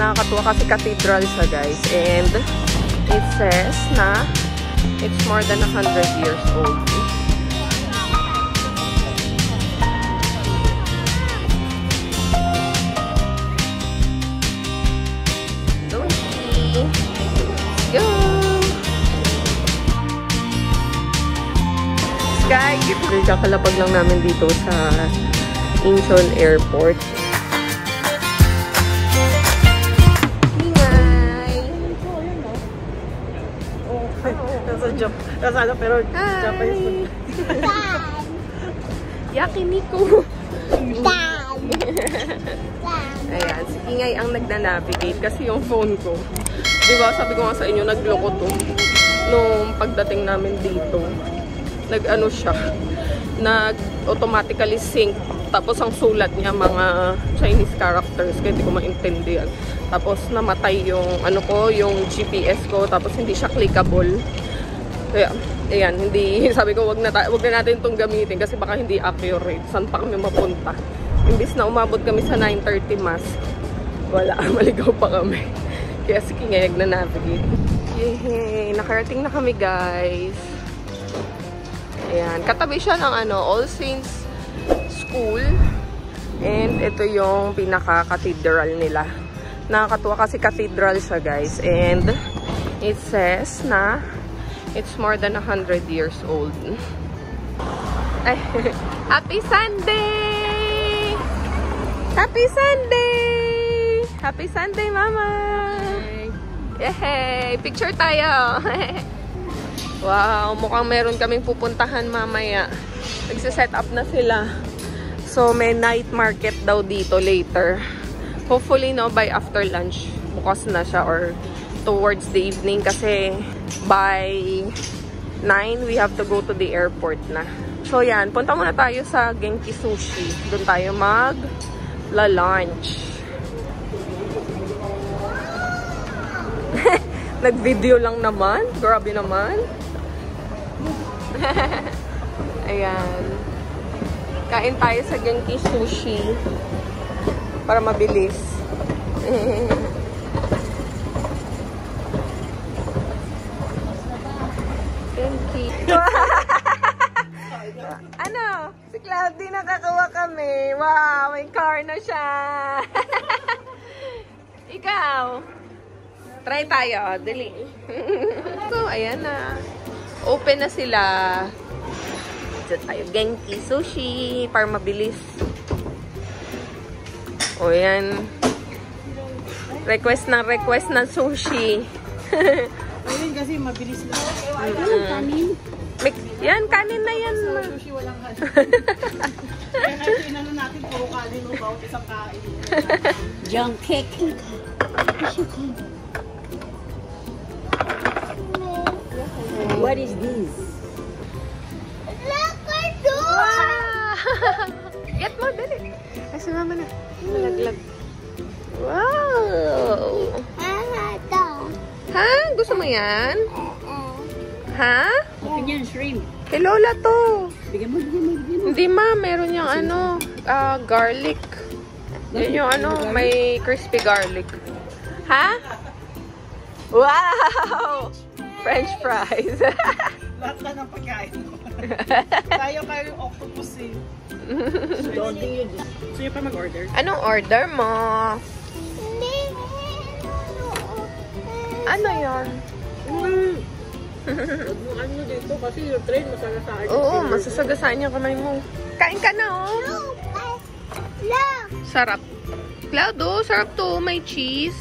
Nakakatuwa kasi cathedral siya, guys. And it says na it's more than 100 years old. Go! Sky! Kakalapag lang namin dito sa Incheon Airport. Nasa ano, pero Japanese. Yakiniku! Ayan, si Kingay ang nagna-navigate kasi yung phone ko. Diba, sabi ko nga sa inyo, nagloko to. Nung pagdating namin dito, nag-ano siya, nag-automatically sync. Tapos ang sulat niya, mga Chinese characters, kaya hindi ko maintindihan. Tapos namatay yung, ano ko, yung GPS ko, tapos hindi siya clickable. Kaya, ayan, hindi, sabi ko, wag na natin itong gamitin kasi baka hindi accurate. Saan pa kami mapunta? Imbis na umabot kami sa 9:30 mass, wala, maligaw pa kami. Kaya si Kingay na-navigate. Yehey! Nakarating na kami, guys. Ayan. Katabi siya ng ano, All Saints School. And ito yung pinaka-cathedral nila. Nakakatuwa kasi cathedral siya, guys. And it says na it's more than 100 years old. Ay, Happy Sunday! Happy Sunday! Happy Sunday, Mama! Yehey! Picture tayo! Wow! Mukhang meron kaming pupuntahan mamaya. Nagsiset up na sila. So, may night market daw dito later. Hopefully, no, by after lunch, bukas na siya or towards the evening kasi by 9, we have to go to the airport na. So, yan. Punta muna tayo sa Genki Sushi. Doon tayo mag-lunch. Nag-video lang naman. Grabe naman. Ayan. Kain tayo sa Genki Sushi. Para mabilis. Genki. Ano? Si Cloudy nakakawa kami. Wow, may car na siya. Ikaw. Try tayo. Dali. So, ayan na. Open na sila. Diyan tayo. Genki Sushi. Para mabilis. O, yan. Request ng sushi. Ayun kasi mabilis lang. Kanin? Yan, kanin na yan. Sushi walang kanin. Kaya kasi inano natin, puro kanin o bawat isang kain. Junk cake. What is this? Wow! Get mo, dali. Ay, sumama na. Malaglag. Wow! Ha? Gusto mo yan? Ha? Open yan, shrimp. Kay Lola to. Bigyan mo. Hindi ma, meron yung ano, garlic. Yun yung ano, may crispy garlic. Ha? Wow! French fries. Lahat na ng pagkain. Tayo yung octopus eh. So yung pa mag-order? Anong order mo? Ano yun? Ano dito kasi yung train masagasaan. Oo, masasagasaan yung kamay mo. Kain ka na, oh. Sarap. Cloud, oh, sarap to. May cheese.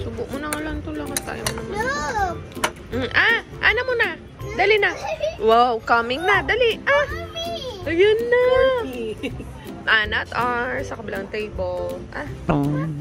Subo mo na nga lang ito. Lakas tayo mo naman. Ano mo na? Dali na. Wow, coming na. Dali. Ayun na. Not ours. Sa kabilang table.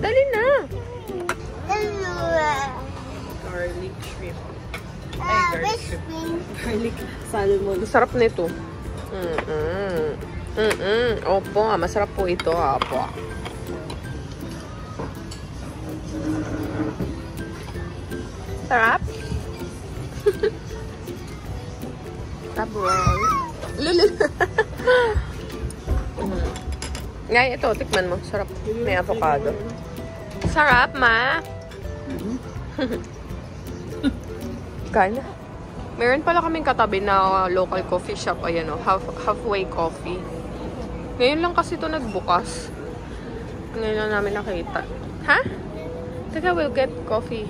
Dali na. Garlic shrimp. Garlic shrimp. Garlic salmon. Sarap nito. Opo, masarap po ito. Opo. Sarap. Sarap roll. Ngayon ito, tikman mo. Sarap. May avocado. Sarap, ma. Gana. Meron pala kaming katabi na local coffee shop. Ayan o, halfway coffee. Ngayon lang kasi ito nagbukas. Ngayon lang namin nakita. Ha? Teka, we'll get coffee.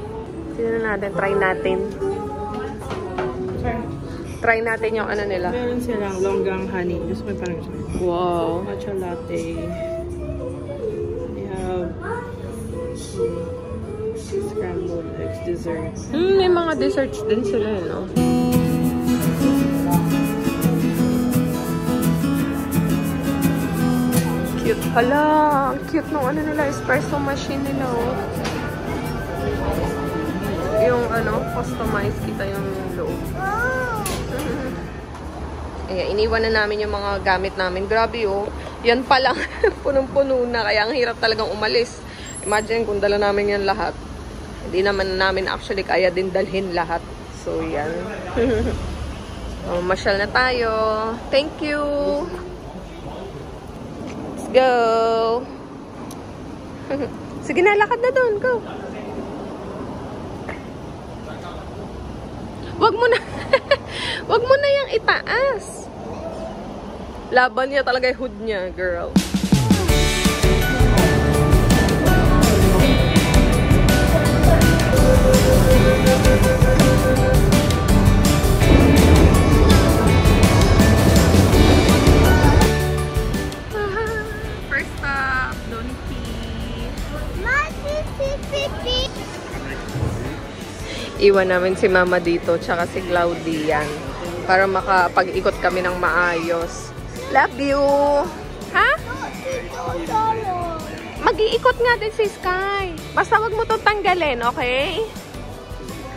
Sino natin? Try natin. Try natin yung ano nila. Meron silang longgang honey. Gusto mo parang Wow. matcha latte. They have scrambled eggs dessert. May mga desserts din sila, no? Cute. Hala, ang cute nung ano nila, espresso machine nila, oh. Yung ano, customized kita yung loob. Ayan, iniwan na namin yung mga gamit namin. Grabe, oh. Yan pa lang, punong-puno na. Kaya ang hirap talagang umalis. Imagine kung dala namin yan lahat. Hindi naman namin actually kaya din dalhin lahat. So, yan. Masyal na tayo. Thank you. Let's go. Sige na, lakad na doon. Go. Wag mo na. Wag mo na yung itaas. Laban niya talaga yung hood niya, girl. First stop, Donkey. Iwan namin si Mama dito, tsaka si Claudian, para makapag-ikot kami ng maayos. Love you! Ha? Mag-iikot nga din si Sky. Basta wag mo itong tanggalin, okay?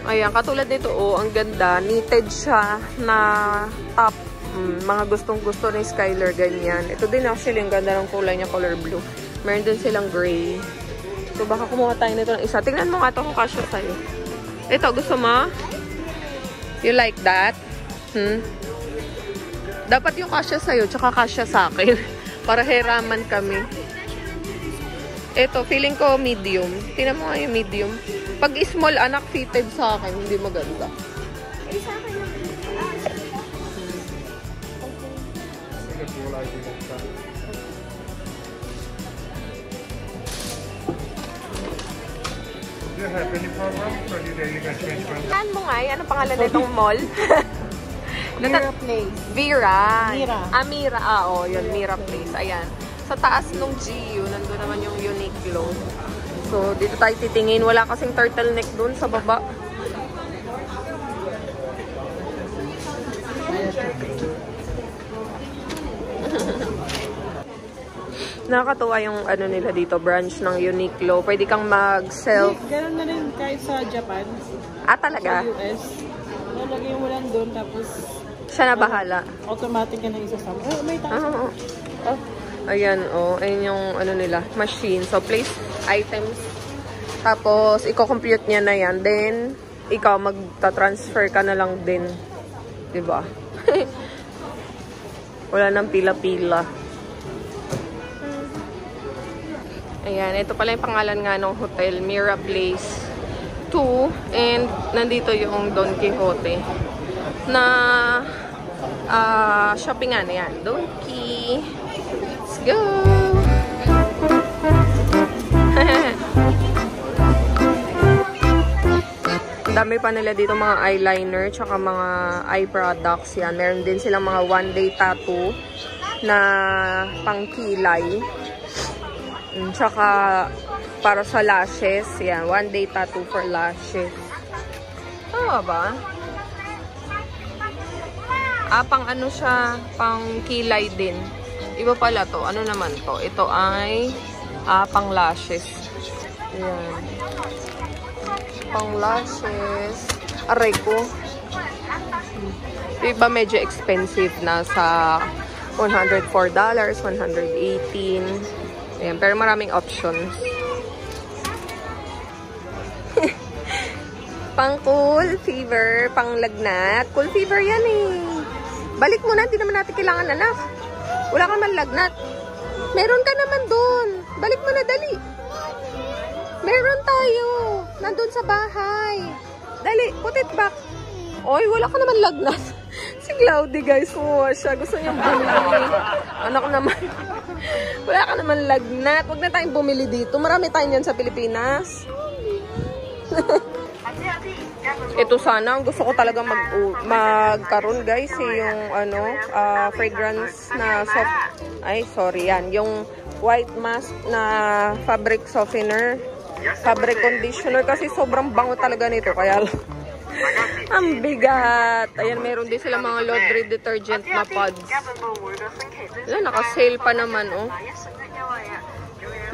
Ayan, katulad nito, oh, ang ganda. Knitted siya na top. Mga gustong-gusto ni Skyler, ganyan. Ito din actually, ang ganda ng kulay niya, color blue. Meron din silang gray. So, baka kumuha tayo nito ng isa. Tingnan mo nga ito kung kasya sa'yo. Ito, gusto mo? You like that? Dapat yung kasya sa'yo, tsaka kasya sa akin. Para heraman kami. Ito, feeling ko medium. Tingnan mo nga yung medium. Pag small, anak, fitted sa akin. Hindi maganda. Do you have any program for the daily change from? Saan mo nga? Ano pangalan nitong mall? Mira Place. Vera. Mira. Mira. Oo, yun. Mira Place. Ayan. Sa taas nung GU, nandun naman yung Uniqlo. So, dito tayo titingin. Wala kasing turtleneck dun sa baba. Nakakatuwa yung ano nila dito, branch ng Uniqlo. Pwede kang mag-self. Ganun na rin kahit sa Japan. Talaga? Sa US. Lalagay mo lang doon, tapos Siya na bahala. automatic ka na isasama. Oh, may taas. Ayan, oh. Ayun yung ano nila, machine. So, place items. Tapos, i-compute niya na yan. Then, ikaw magta-transfer ka na lang din. Diba? Wala nang pila-pila. Ayan, ito pala yung pangalan nga ng hotel, Mira Place 2. And, nandito yung Don Quixote. Na, shoppingan na yan. Donkey. Let's go! Ang dami pa nila dito mga eyeliner, tsaka mga eye products yan. Meron din silang mga one-day tattoo na pangkilay. Tsaka para sa lashes, yan, one-day tattoo for lashes. Tama ba? Pang ano siya, pang kilay din. Iba pala to. Ano naman to? Ito ay pang lashes. Ayan. Pang lashes. Aray ko. Iba medyo expensive na sa $104, $118. Ayan, pero maraming options. Pang cool fever, pang lagnat. Cool fever yan eh. Balik mo na, hindi naman natin kailangan anak. Wala ka man lagnat. Meron ka naman doon. Balik mo na, dali. Meron tayo. Nandun sa bahay. Dali, put it back. Oy, wala ka naman lagnat. Si Cloudy, guys, kumuha siya. Gusto niyang bumili. Anak naman. Wala ka naman lagnat. Huwag na tayong bumili dito. Marami tayo yan sa Pilipinas. Ito sana, gusto ko talaga magkaroon, guys, yung fragrance na soft. Ay, sorry, yan. Yung white mask na fabric softener, fabric conditioner, kasi sobrang bango talaga nito. Kaya ang bigat. Ayan, meron din sila mga laundry detergent na pods. Ayan, naka-sale pa naman, oh.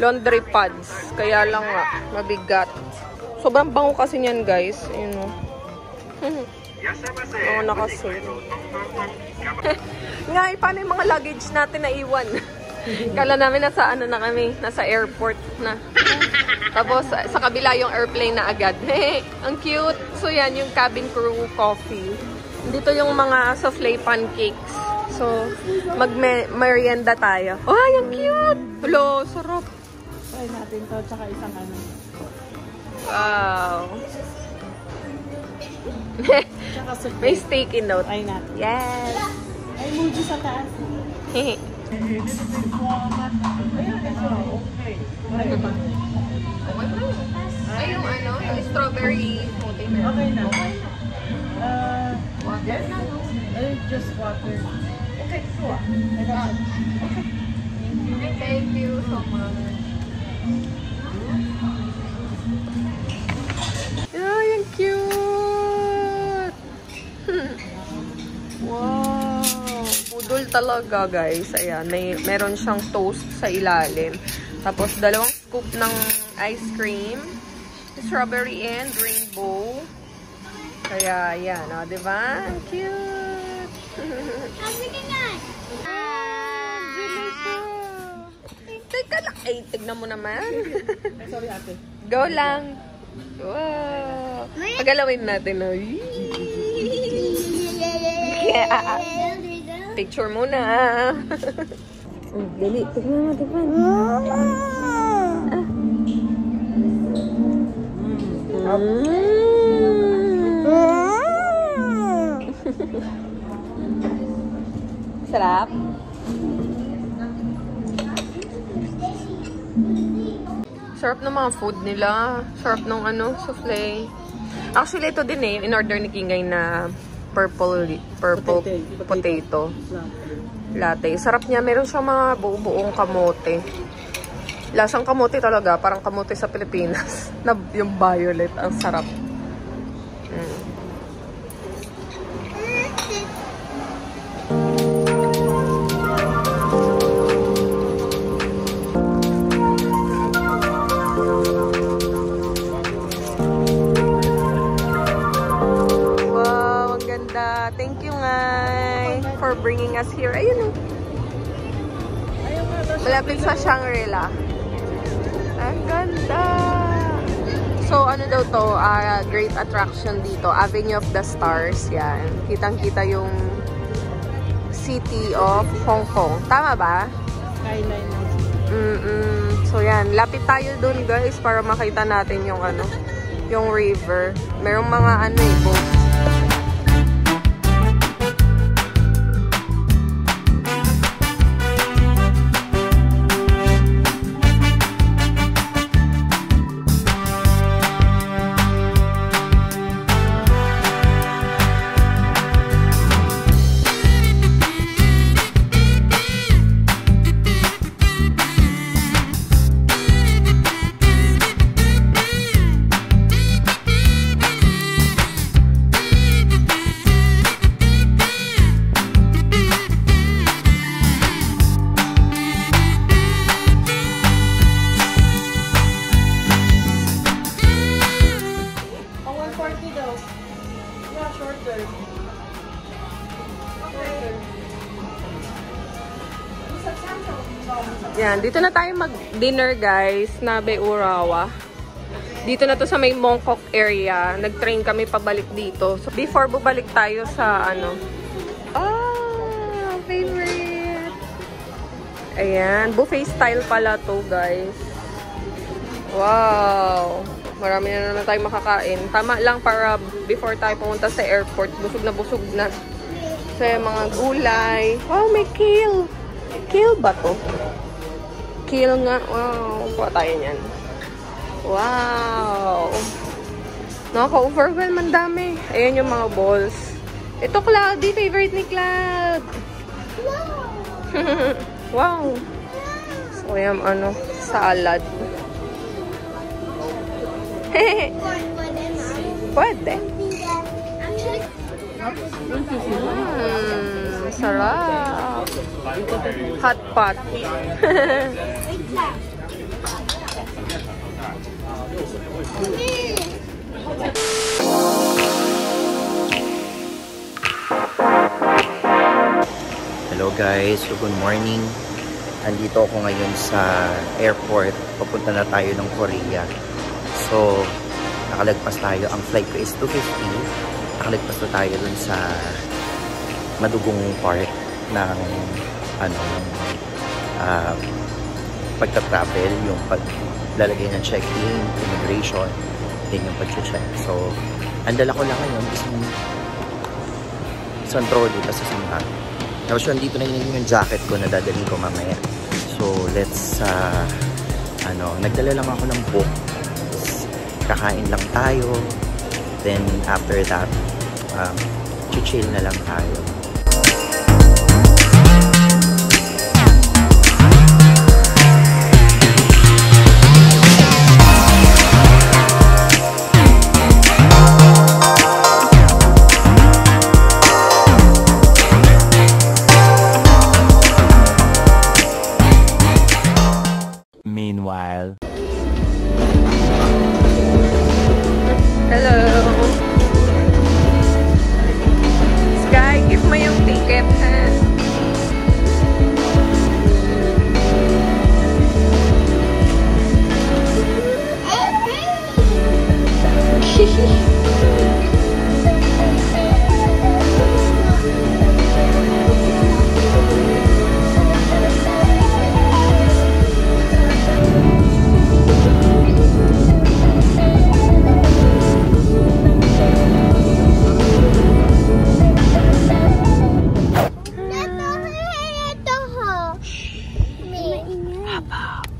Laundry pods. Kaya lang nga, mabigat. Sobrang bango kasi niyan, guys. Ayun, oh. Oo, naka-sale. Nga, paano yung mga luggage natin na iwan? Kala namin nasa na kami, nasa airport na. Tapos sa kabila yung airplane na agad. Ang cute. So yan yung cabin crew coffee. Dito yung mga souffle pancakes. So mag-merienda tayo. Oh, yung cute. Hello, sarap. Try natin to, tsaka isang ano. Wow. Tsaka souffle. May steak in note. Try natin. Yes. Ay, Muji sa taas. Ay, yung yung strawberry smoothie. Okay na. Water? Ay, just water. Okay, sure. Okay. Thank you so much. Oh, yung cute! Wow! Pudol talaga, guys. Ayan, meron siyang toast sa ilalim. Tapos, 2 scoop ng ice cream. Strawberry and rainbow. Kaya, ayan. O, diba? Ang cute! Teka lang. Ay, tignan mo naman. Sorry, ate. Go lang. Wow. Pagalawin natin. Yeah. Picture muna. Dali. Tignan mo, tignan. Sarap. Sarap ng mga food nila. Sarap ng souffle. Actually, ito din in order ni Kingay na purple potato latte. Sarap niya. Meron siyang mga buong kamote. Lasang kamote talaga. Parang kamote sa Pilipinas. Na yung violet. Ang sarap. Thank you, Ngay, for bringing us here. Ayun, malapit sa Shangri-La. Ang ganda! So, ano daw to? Great attraction dito. Avenue of the Stars. Yan. Kitang-kita yung city of Hong Kong. Tama ba? Skyline. So, yan. Lapit tayo dun, guys, para makita natin yung yung river. Merong mga boat. Yan, dito na tayo mag-dinner, guys, Nabe Urawa. Dito na to sa may Mongkok area. Nag-train kami pabalik dito. So, before bubalik tayo sa favorite. Ayan, buffet style pala to, guys. Wow! Marami na naman tayong makakain. Tama lang para before tayo pumunta sa airport. Busog na busog na. So, mga gulay. Wow, may kale. Kale ba to? Kale nga. Wow. Kuha tayo niyan. Wow. Nakaka-overwhelm. Ang dami. Ayan yung mga balls. Ito, Cloudy. Favorite ni Cloud. Wow. So, ayan, salad. Pwede. Sarap. Hot pot. Hello guys, so good morning. Andito ako ngayon sa airport. Papunta na tayo ng Korea. So, nakalagpas tayo. Ang flight ko is 2:50. Nakalagpas na tayo dun sa madugong part ng pagta-travel, yung paglalagay ng check-in, immigration, din yung pag-check. So, ang dala ko lang ngayon isang trolley kasi simba. Tapos yun, dito na yung jacket ko na dadalhin ko mamaya. So, let's nagdala lang ako ng book. Kakain lang tayo. Then, after that, chill na lang tayo. Meanwhile, Hello. Sky, give mo yung ticket, ha?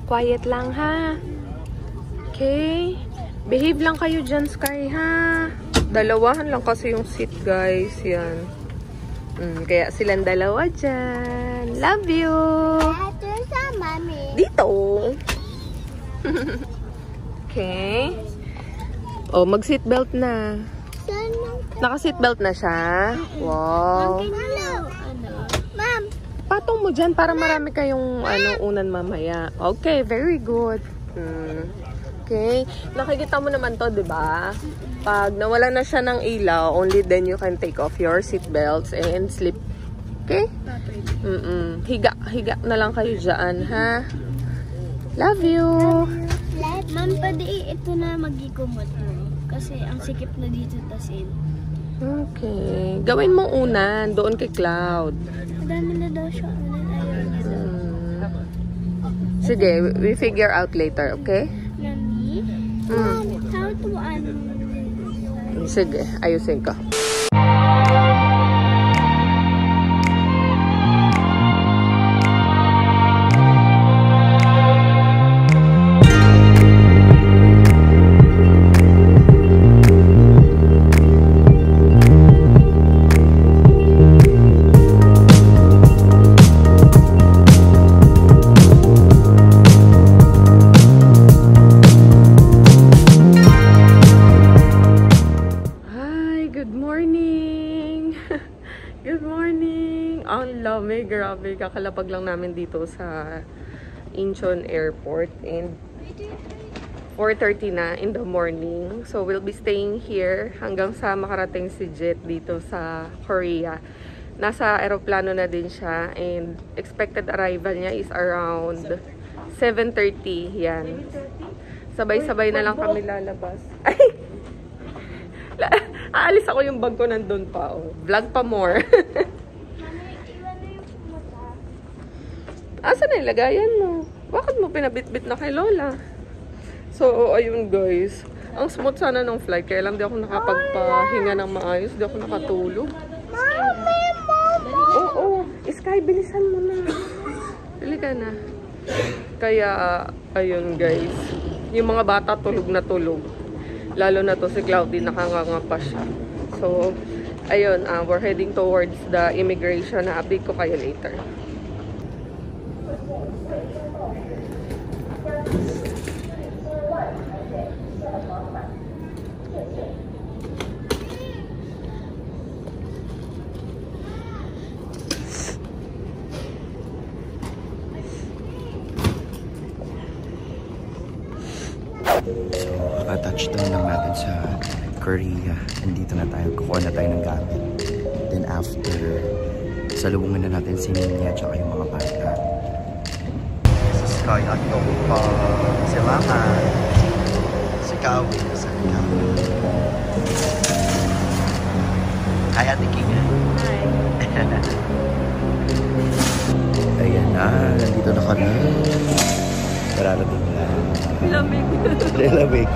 Quiet lang, ha? Okay? Behave lang kayo dyan, Sky, ha? Dalawahan lang kasi yung seat, guys. Yan. Kaya silang dalawa dyan. Love you! Dito! Okay? Oh, mag-seatbelt na. Naka-seatbelt na siya? Wow! Patong mo dyan para marami kayong unan mamaya. Okay, very good. Okay. Nakikita mo naman to, di ba? Pag nawala na siya ng ilaw, only then you can take off your seat belts and sleep. Okay? Higa na lang kayo dyan, ha? Love you! Ma'am, pwede ito na magikumot mo. Kasi ang sikip na dito tasin. Okay. Gawin mo unan, doon kay Cloud. Madami na daw siya. Sige, we figure out later, okay? Nani? How to Sige, ayusin ko. Grabe, kakalapag lang namin dito sa Incheon Airport and 4:30 na in the morning. So, we'll be staying here hanggang sa makarating si Jet dito sa Korea. Nasa aeroplano na din siya and expected arrival niya is around 7:30. Yan. Sabay-sabay na lang kami lalabas. Ay! Aalis ako yung bag ko nandun pa. Oh. Vlog pa more. Asan na yung lagayan mo? Bakit mo pinabitbit na kay Lola? So, ayun guys. Ang smooth sana ng flight. Kaya lang di ako nakapagpahinga ng maayos. Di ako nakatulog. Oo. Sky, bilisan mo na. Dali ka na. Kaya, ayun guys. Yung mga bata tulog na tulog. Lalo na to si Cloudy, nakanganga pa siya. So, ayun. We're heading towards the immigration. Na-update ko kayo later. So, touchdown lang natin sa Korea. Andito na tayo. Kukuha na tayo ng gamit. Then after, salubungan na natin si Ninya at yung mga bata. Si Sky at Topa. Si Mama. Si Kawi. Si Kawi. Hi, Ate Kina. Hi. Ayan na. Nandito na kami. Mararating na. Lamig. Lamig.